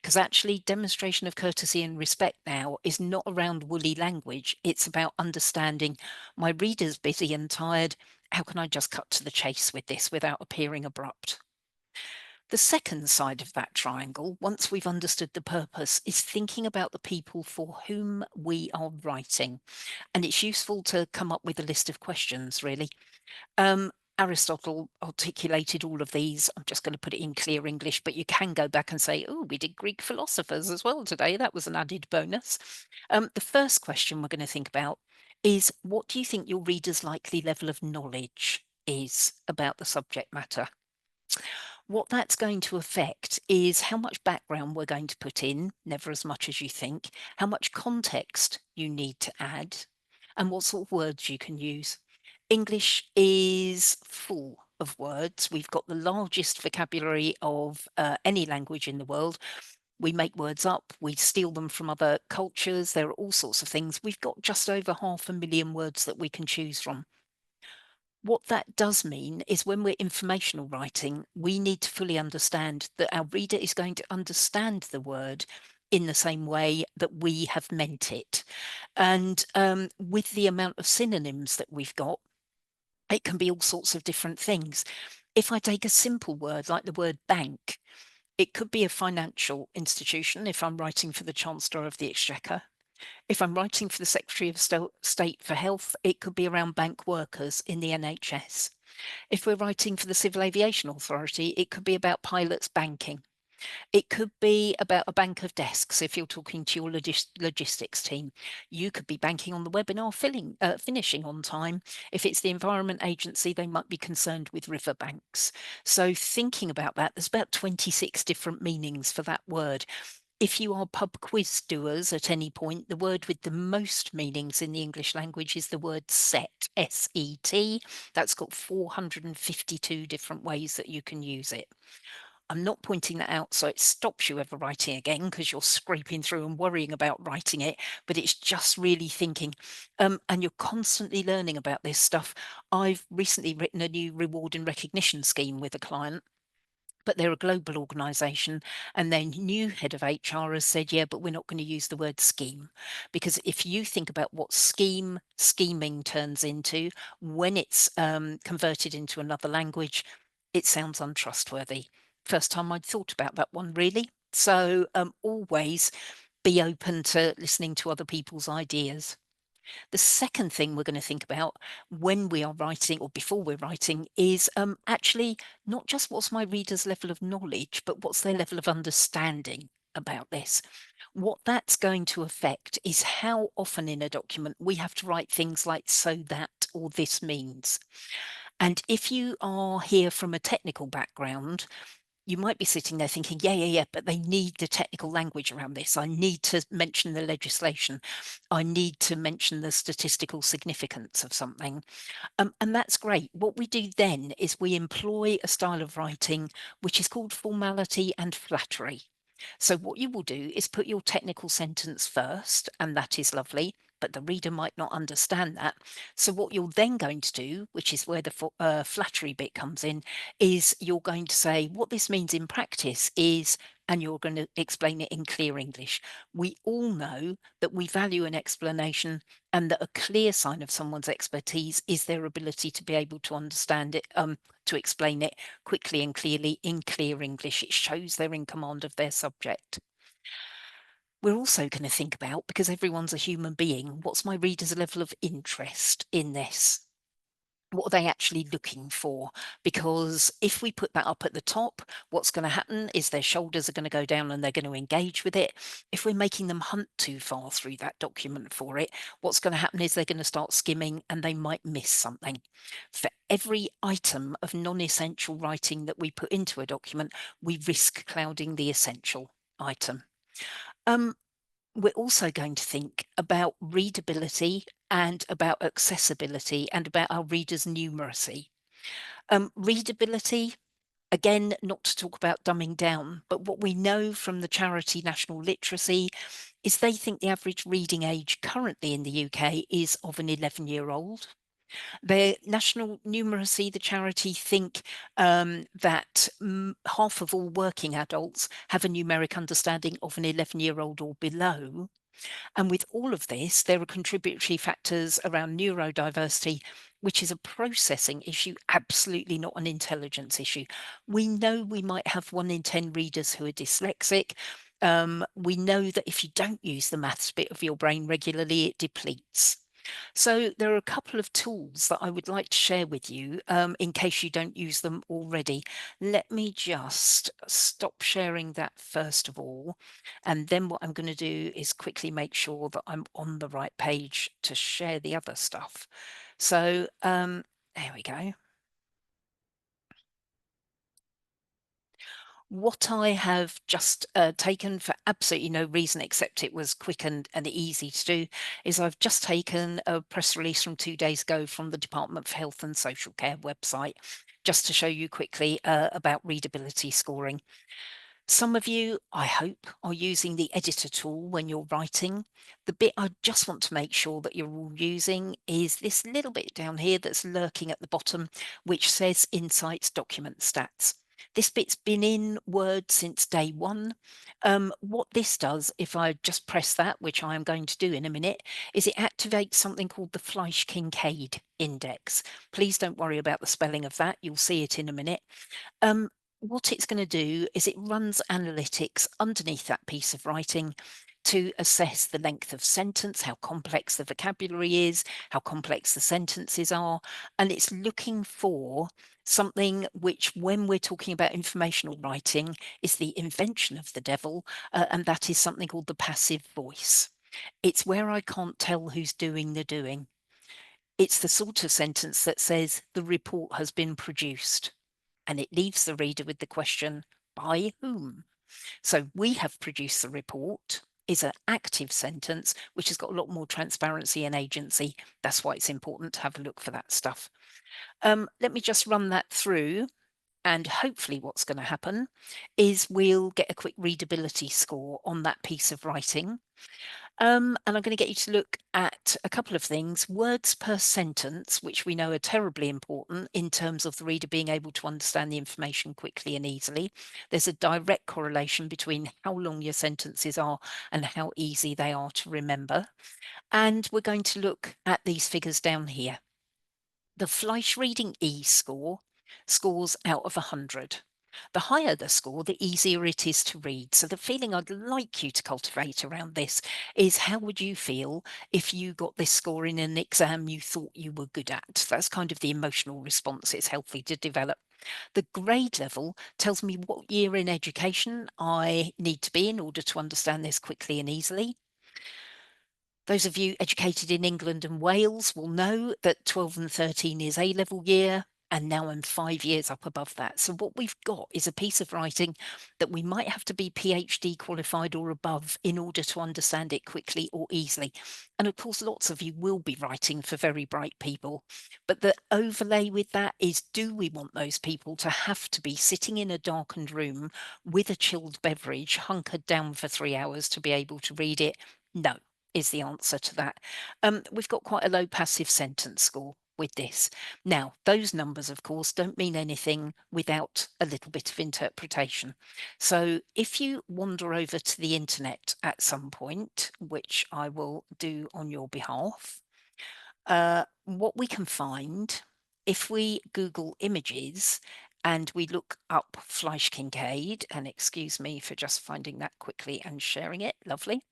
because actually demonstration of courtesy and respect now is not around woolly language. It's about understanding my reader's busy and tired. How can I just cut to the chase with this without appearing abrupt? The second side of that triangle, once we've understood the purpose, is thinking about the people for whom we are writing. And it's useful to come up with a list of questions, really. Aristotle articulated all of these. I'm just going to put it in clear English, but you can go back and say, oh, we did Greek philosophers as well today. That was an added bonus. The first question we're going to think about is, what do you think your reader's likely level of knowledge is about the subject matter? What that's going to affect is how much background we're going to put in, never as much as you think, how much context you need to add, and what sort of words you can use. English is full of words. We've got the largest vocabulary of any language in the world. We make words up, we steal them from other cultures. There are all sorts of things. We've got just over 500,000 words that we can choose from. What that does mean is when we're informational writing, we need to fully understand that our reader is going to understand the word in the same way that we have meant it. And with the amount of synonyms that we've got, it can be all sorts of different things. If I take a simple word like the word bank, it could be a financial institution if I'm writing for the Chancellor of the Exchequer. If I'm writing for the Secretary of State for Health, it could be around bank workers in the NHS. If we're writing for the Civil Aviation Authority, it could be about pilots banking. It could be about a bank of desks if you're talking to your logistics team. You could be banking on the webinar finishing on time. If it's the Environment Agency, they might be concerned with riverbanks. So thinking about that, there's about 26 different meanings for that word. If you are pub quiz doers at any point, the word with the most meanings in the English language is the word set, S-E-T. That's got 452 different ways that you can use it. I'm not pointing that out so it stops you ever writing again because you're scraping through and worrying about writing it, but it's just really thinking. And you're constantly learning about this stuff. I've recently written a new reward and recognition scheme with a client, but they're a global organization, and their new head of HR has said, yeah, but we're not going to use the word scheme, because if you think about what scheming turns into when it's converted into another language, it sounds untrustworthy. First time I'd thought about that one, really. So always be open to listening to other people's ideas. The second thing we're going to think about when we are writing or before we're writing is actually not just what's my reader's level of knowledge, but what's their level of understanding about this. What that's going to affect is how often in a document we have to write things like so that or this means. And if you are here from a technical background, you might be sitting there thinking, yeah, but they need the technical language around this. I need to mention the legislation. I need to mention the statistical significance of something. And that's great. What we do then is we employ a style of writing which is called formality and flattery. So what you will do is put your technical sentence first, and that is lovely, but the reader might not understand that. So what you're then going to do, which is where the flattery bit comes in, is you're going to say what this means in practice is, and you're going to explain it in clear English. We all know that we value an explanation, and that a clear sign of someone's expertise is their ability to be able to understand it, to explain it quickly and clearly in clear English. It shows they're in command of their subject. We're also going to think about, because everyone's a human being, what's my reader's level of interest in this? What are they actually looking for? Because if we put that up at the top, what's going to happen is their shoulders are going to go down and they're going to engage with it. If we're making them hunt too far through that document for it, what's going to happen is they're going to start skimming and they might miss something. For every item of non-essential writing that we put into a document, we risk clouding the essential item. We're also going to think about readability and about accessibility and about our readers' numeracy. Readability, again, not to talk about dumbing down, but what we know from the charity National Literacy is they think the average reading age currently in the UK is of an 11-year-old. The National Numeracy, the charity, think that half of all working adults have a numeric understanding of an 11-year-old or below. And with all of this, there are contributory factors around neurodiversity, which is a processing issue, absolutely not an intelligence issue. We know we might have 1 in 10 readers who are dyslexic. We know that if you don't use the maths bit of your brain regularly, it depletes. So there are a couple of tools that I would like to share with you in case you don't use them already. Let me just stop sharing that first of all. And then what I'm going to do is quickly make sure that I'm on the right page to share the other stuff. So there we go. What I have just taken for absolutely no reason except it was quick and easy to do is I've just taken a press release from 2 days ago from the Department for Health and Social Care website just to show you quickly about readability scoring. Some of you, I hope, are using the editor tool when you're writing. The bit I just want to make sure that you're all using is this little bit down here that's lurking at the bottom, which says Insights Document Stats. This bit's been in Word since day one. What this does, if I just press that, which I am going to do in a minute, is it activates something called the Fleisch-Kincaid index. Please don't worry about the spelling of that. You'll see it in a minute. What it's going to do is it runs analytics underneath that piece of writing to assess the length of sentence, how complex the vocabulary is, how complex the sentences are, and it's looking for something which, when we're talking about informational writing, is the invention of the devil, and that is something called the passive voice. It's where I can't tell who's doing the doing. It's the sort of sentence that says the report has been produced, and it leaves the reader with the question, by whom? So we have produced the report is an active sentence, which has got a lot more transparency and agency. That's why it's important to have a look for that stuff. Let me just run that through. And hopefully what's going to happen is we'll get a quick readability score on that piece of writing. And I'm going to get you to look at a couple of things. Words per sentence, which we know are terribly important in terms of the reader being able to understand the information quickly and easily. There's a direct correlation between how long your sentences are and how easy they are to remember. And we're going to look at these figures down here. The Fleisch Reading E score scores out of 100. The higher the score, the easier it is to read. So the feeling I'd like you to cultivate around this is, how would you feel if you got this score in an exam you thought you were good at? That's kind of the emotional response it's healthy to develop. The grade level tells me what year in education I need to be in order to understand this quickly and easily. Those of you educated in England and Wales will know that 12 and 13 is A-level year, and now I'm 5 years up above that. So what we've got is a piece of writing that we might have to be PhD qualified or above in order to understand it quickly or easily. And of course, lots of you will be writing for very bright people. But the overlay with that is, do we want those people to have to be sitting in a darkened room with a chilled beverage, hunkered down for 3 hours to be able to read it? No, is the answer to that. We've got quite a low passive sentence score with this. Now, those numbers, of course, don't mean anything without a little bit of interpretation. So if you wander over to the internet at some point, which I will do on your behalf, what we can find, if we Google images and we look up Fleisch-Kincaid, and excuse me for just finding that quickly and sharing it, lovely.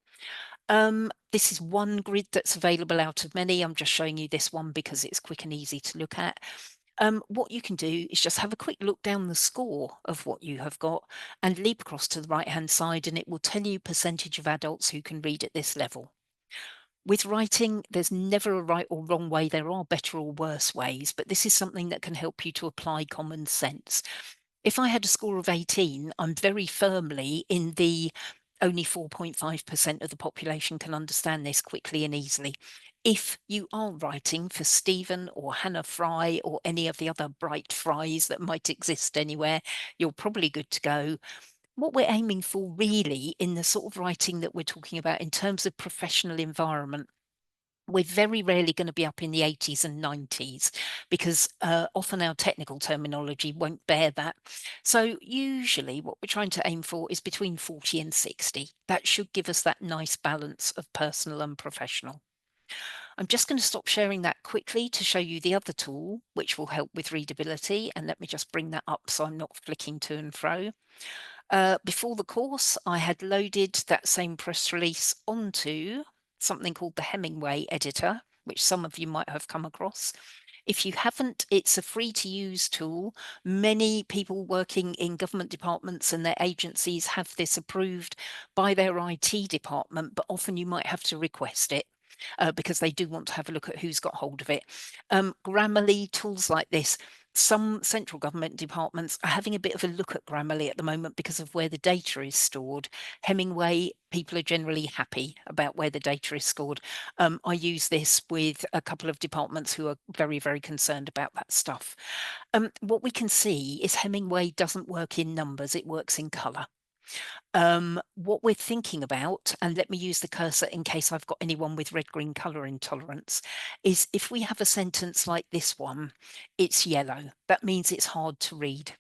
This is one grid that's available out of many. I'm just showing you this one because it's quick and easy to look at. What you can do is just have a quick look down the score of what you have got and leap across to the right-hand side, and it will tell you percentage of adults who can read at this level. With writing, there's never a right or wrong way. There are better or worse ways, but this is something that can help you to apply common sense. If I had a score of 18, I'm very firmly in the only 4.5% of the population can understand this quickly and easily. If you are writing for Stephen or Hannah Fry or any of the other bright Frys that might exist anywhere, you're probably good to go. What we're aiming for really in the sort of writing that we're talking about in terms of professional environment We're very rarely going to be up in the 80s and 90s because often our technical terminology won't bear that. So usually what we're trying to aim for is between 40 and 60. That should give us that nice balance of personal and professional. I'm just going to stop sharing that quickly to show you the other tool, which will help with readability. And let me just bring that up so I'm not flicking to and fro. Before the course, I had loaded that same press release onto something called the Hemingway editor, which some of you might have come across. If you haven't, it's a free to use tool. Many people working in government departments and their agencies have this approved by their IT department, but often you might have to request it. Because they do want to have a look at who's got hold of it. Grammarly, tools like this, some central government departments are having a bit of a look at Grammarly at the moment because of where the data is stored. Hemingway, people are generally happy about where the data is stored. I use this with a couple of departments who are very, very concerned about that stuff. What we can see is Hemingway doesn't work in numbers, it works in colour. What we're thinking about, and let me use the cursor in case I've got anyone with red-green colour intolerance, is if we have a sentence like this one, it's yellow. That means it's hard to read.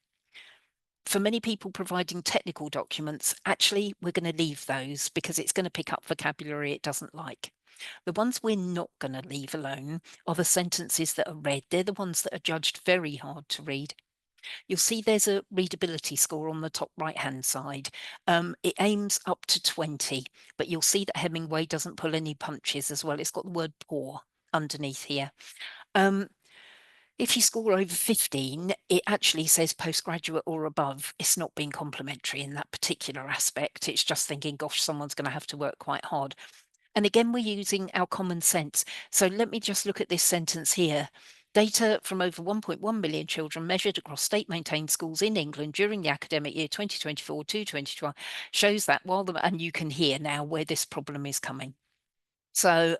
For many people providing technical documents, actually, we're going to leave those because it's going to pick up vocabulary it doesn't like. The ones we're not going to leave alone are the sentences that are red. They're the ones that are judged very hard to read. You'll see there's a readability score on the top right-hand side. It aims up to 20, but you'll see that Hemingway doesn't pull any punches as well. It's got the word poor underneath here. If you score over 15, it actually says postgraduate or above. It's not being complimentary in that particular aspect. It's just thinking, gosh, someone's going to have to work quite hard. And again, we're using our common sense. So let me just look at this sentence here. Data from over 1.1 million children measured across state-maintained schools in England during the academic year 2024 to 2025 shows that and you can hear now where this problem is coming. So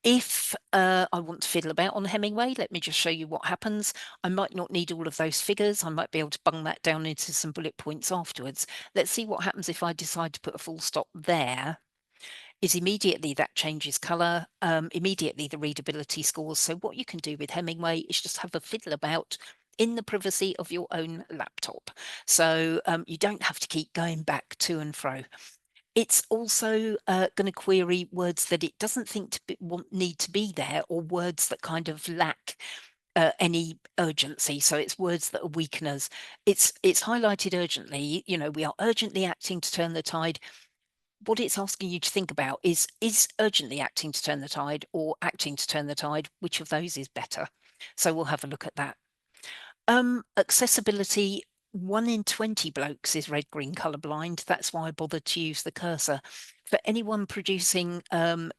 if I want to fiddle about on Hemingway, let me just show you what happens. I might not need all of those figures. I might be able to bung that down into some bullet points afterwards. Let's see what happens if I decide to put a full stop there. Is immediately that changes colour, immediately the readability scores. So what you can do with Hemingway is just have a fiddle about in the privacy of your own laptop. So you don't have to keep going back to and fro. It's also going to query words that it doesn't think need to be there, or words that kind of lack any urgency. So it's words that are weakeners. It's highlighted urgently. You know, we are urgently acting to turn the tide. What it's asking you to think about is urgently acting to turn the tide or acting to turn the tide? Which of those is better? So we'll have a look at that. Accessibility, 1 in 20 blokes is red-green colourblind. That's why I bothered to use the cursor. For anyone producing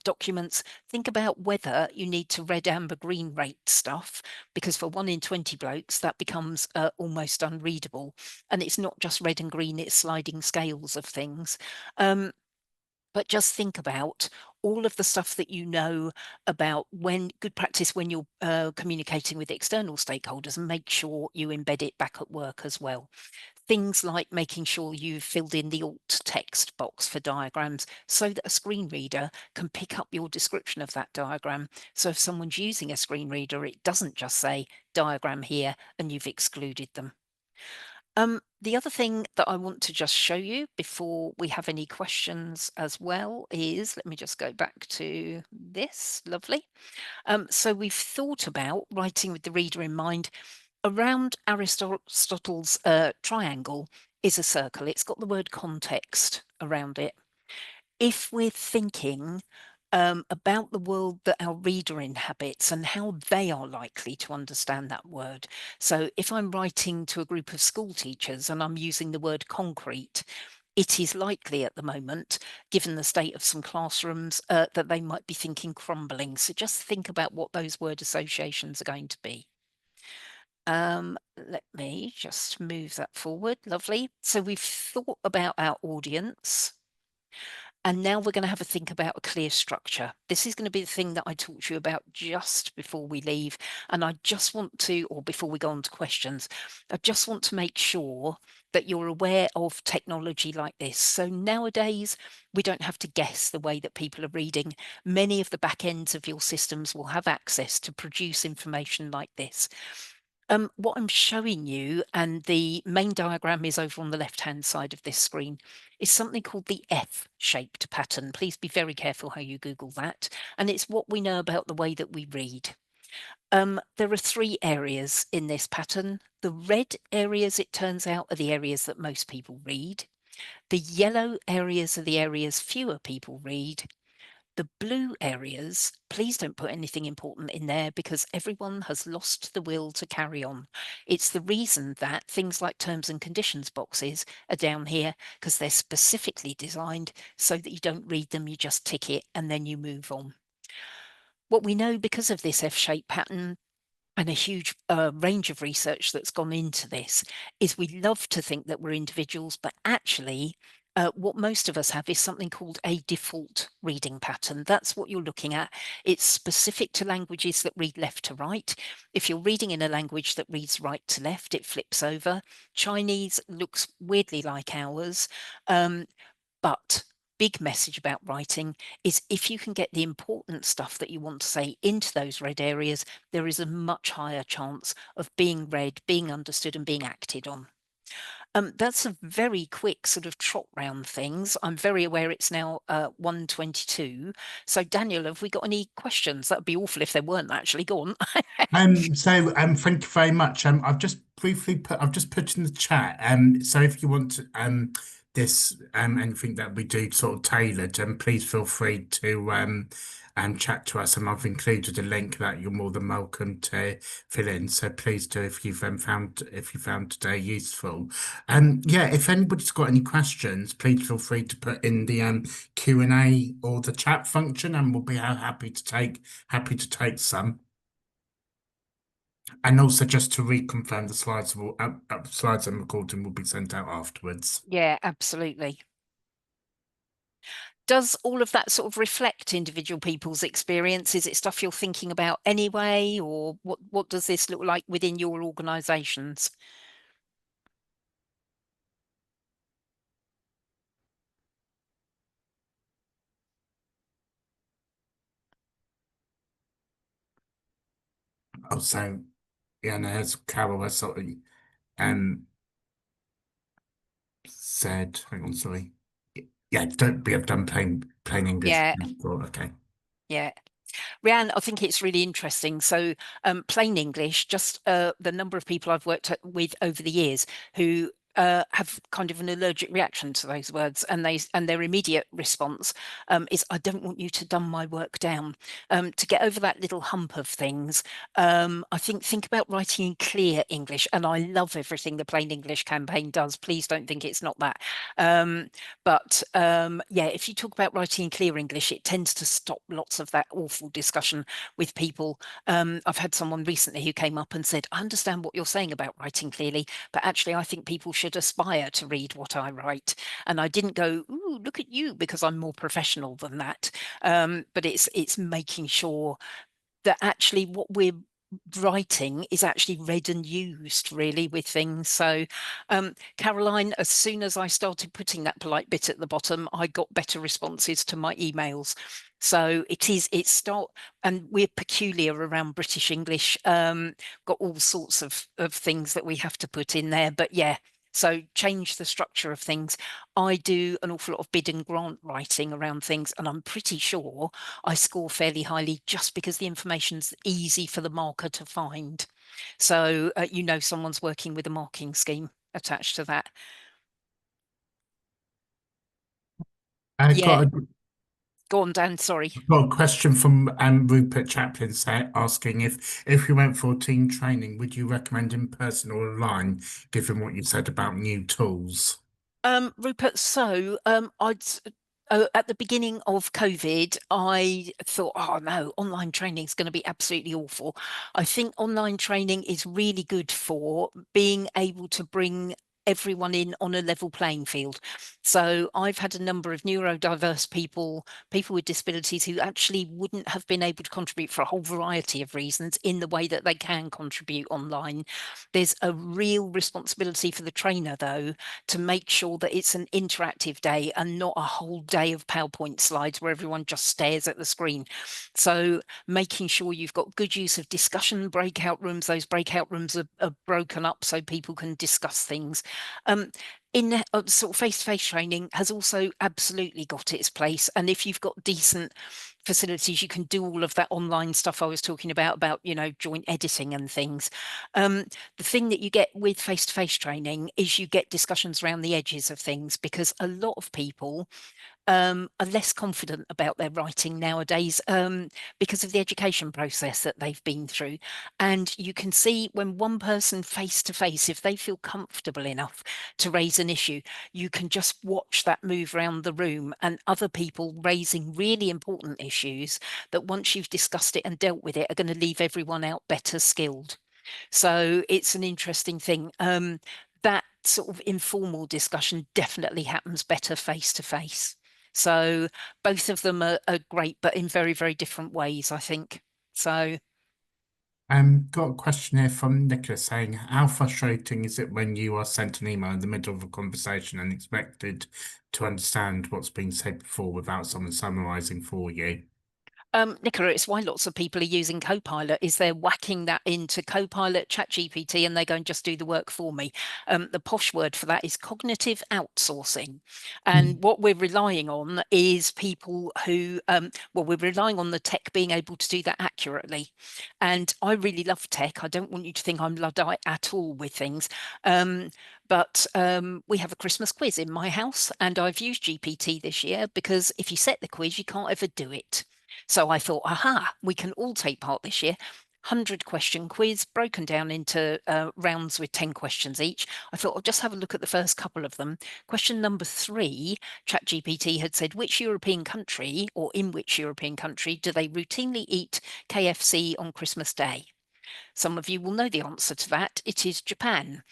documents, think about whether you need to red, amber, green rate stuff, because for 1 in 20 blokes, that becomes almost unreadable. And it's not just red and green, it's sliding scales of things. But just think about all of the stuff that you know about good practice when you're communicating with external stakeholders, and make sure you embed it back at work as well. Things like making sure you've filled in the alt text box for diagrams so that a screen reader can pick up your description of that diagram. So if someone's using a screen reader, it doesn't just say diagram here and you've excluded them. The other thing that I want to just show you before we have any questions as well is, let me just go back to this, lovely. So we've thought about writing with the reader in mind. Around Aristotle's triangle is a circle. It's got the word context around it. If we're thinking about the world that our reader inhabits and how they are likely to understand that word. So if I'm writing to a group of school teachers and I'm using the word concrete, it is likely at the moment, given the state of some classrooms, that they might be thinking crumbling. So just think about what those word associations are going to be. Let me just move that forward. Lovely. So we've thought about our audience. And now we're going to have a think about a clear structure. This is going to be the thing that I talked to you about just before we leave. And I just want to, or before we go on to questions, I just want to make sure that you're aware of technology like this. So nowadays, we don't have to guess the way that people are reading. Many of the back ends of your systems will have access to produce information like this. What I'm showing you, and the main diagram is over on the left-hand side of this screen, is something called the F-shaped pattern. Please be very careful how you Google that. And it's what we know about the way that we read. There are three areas in this pattern. The red areas, it turns out, are the areas that most people read. The yellow areas are the areas fewer people read. The blue areas, please don't put anything important in there because everyone has lost the will to carry on. It's the reason that things like terms and conditions boxes are down here, because they're specifically designed so that you don't read them, you just tick it and then you move on. What we know because of this F-shaped pattern and a huge range of research that's gone into this is we love to think that we're individuals, but actually what most of us have is something called a default reading pattern. That's what you're looking at. It's specific to languages that read left to right. If you're reading in a language that reads right to left, it flips over. Chinese looks weirdly like ours, but big message about writing is if you can get the important stuff that you want to say into those red areas, there is a much higher chance of being read, being understood, and being acted on. That's a very quick sort of trot round things. I'm very aware it's now 1:22. So Daniel, have we got any questions? That'd be awful if there weren't actually. Go on. Thank you very much. I've just put in the chat. So if you want this anything that we do sort of tailored, please feel free to chat to us. And I've included a link that you're more than welcome to fill in. So please do if you've if you found today useful. Yeah, if anybody's got any questions, please feel free to put in the Q&A or the chat function, and we'll be happy to take some. And also, just to reconfirm, the slides and recording will be sent out afterwards. Yeah, absolutely. Does all of that sort of reflect individual people's experience? Is it stuff you're thinking about anyway, or what does this look like within your organisations? Also, yeah, no, as Carol has sort of um said, hang on, sorry. Yeah, don't we have done plain English Yeah, before, okay. yeah. Rhiannon, I think it's really interesting. So, plain English, just the number of people I've worked with over the years who have kind of an allergic reaction to those words, and their immediate response is, "I don't want you to dumb my work down." To get over that little hump of things, I think about writing in clear English, and I love everything the Plain English campaign does. Please don't think it's not that. But yeah, if you talk about writing in clear English, it tends to stop lots of that awful discussion with people. I've had someone recently who came up and said, "I understand what you're saying about writing clearly, but actually I think people should aspire to read what I write." And I didn't go, "Ooh, look at you," because I'm more professional than that. But it's making sure that actually what we're writing is actually read and used really with things. So Caroline, as soon as I started putting that polite bit at the bottom, I got better responses to my emails. So it's start, and we're peculiar around British English, got all sorts of things that we have to put in there, but yeah. So change the structure of things. I do an awful lot of bid and grant writing around things, and I'm pretty sure I score fairly highly just because the information's easy for the marker to find. So someone's working with a marking scheme attached to that. I Yeah, got go on, Dan, sorry. got a question from Rupert Chaplin asking if you went for team training, would you recommend in person or online, given what you said about new tools? Rupert, so at the beginning of COVID, I thought, oh no, online training is going to be absolutely awful. I think online training is really good for being able to bring everyone in on a level playing field. So I've had a number of neurodiverse people with disabilities who actually wouldn't have been able to contribute for a whole variety of reasons in the way that they can contribute online. There's a real responsibility for the trainer, though, to make sure that it's an interactive day and not a whole day of PowerPoint slides where everyone just stares at the screen. So making sure you've got good use of discussion breakout rooms. Those breakout rooms are broken up so people can discuss things. In sort of face-to-face training has also absolutely got its place. And if you've got decent facilities, you can do all of that online stuff I was talking about, joint editing and things. The thing that you get with face-to-face training is you get discussions around the edges of things, because a lot of people are less confident about their writing nowadays, because of the education process that they've been through. And you can see when one person face to face, if they feel comfortable enough to raise an issue, you can just watch that move around the room, and other people raising really important issues that once you've discussed it and dealt with it are going to leave everyone out better skilled. So it's an interesting thing. That sort of informal discussion definitely happens better face to face. So both of them are great, but in very, very different ways, I think. So Got a question here from Nicholas saying, how frustrating is it when you are sent an email in the middle of a conversation and expected to understand what's been said before without someone summarizing for you? Nicola, it's why lots of people are using Copilot, is they're whacking that into Copilot, ChatGPT, and they go and just do the work for me. The posh word for that is cognitive outsourcing. And what we're relying on is people who, we're relying on the tech being able to do that accurately. And I really love tech. I don't want you to think I'm Luddite at all with things. But we have a Christmas quiz in my house, and I've used GPT this year because if you set the quiz, you can't ever do it. So I thought, aha, we can all take part this year. 100-question quiz broken down into rounds with 10 questions each. I thought I'll just have a look at the first couple of them. Question number 3, ChatGPT had said, which European country, or in which European country, do they routinely eat KFC on Christmas Day? Some of you will know the answer to that. It is Japan.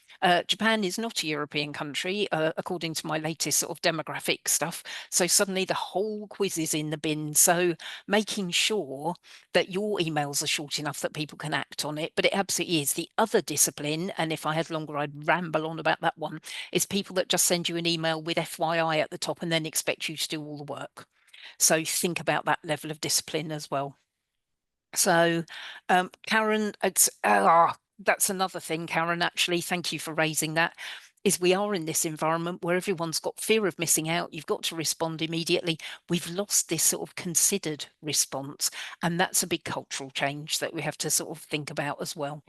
Japan is not a European country, according to my latest sort of demographic stuff. So suddenly the whole quiz is in the bin. So making sure that your emails are short enough that people can act on it. But it absolutely is. The other discipline, and if I had longer, I'd ramble on about that one, is people that just send you an email with FYI at the top and then expect you to do all the work. So think about that level of discipline as well. So, Karen, that's another thing, Karen, actually, thank you for raising that, is we are in this environment where everyone's got fear of missing out. You've got to respond immediately. We've lost this sort of considered response, and that's a big cultural change that we have to sort of think about as well.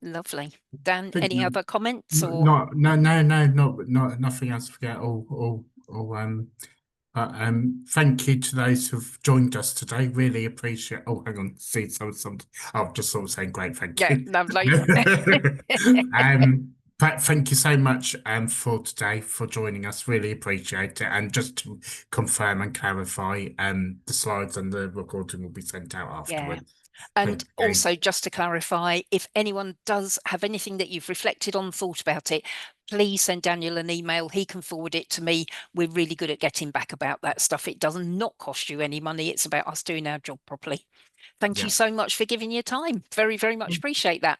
Lovely. Dan, Think any other comments or? not nothing else to forget. Thank you to those who've joined us today. Really appreciate. Oh, hang on. See, some. I'll just sort of saying great. Thank Yeah, you. lovely. But thank you so much for today for joining us. Really appreciate it. And just to confirm and clarify, the slides and the recording will be sent out Yeah. afterwards. And Thank you. also, just to clarify, if anyone does have anything that you've reflected on, thought about it, please send Daniel an email. He can forward it to me. We're really good at getting back about that stuff. It does not cost you any money. It's about us doing our job properly. Thank you Yeah. so much for giving your time. Very, very much appreciate that.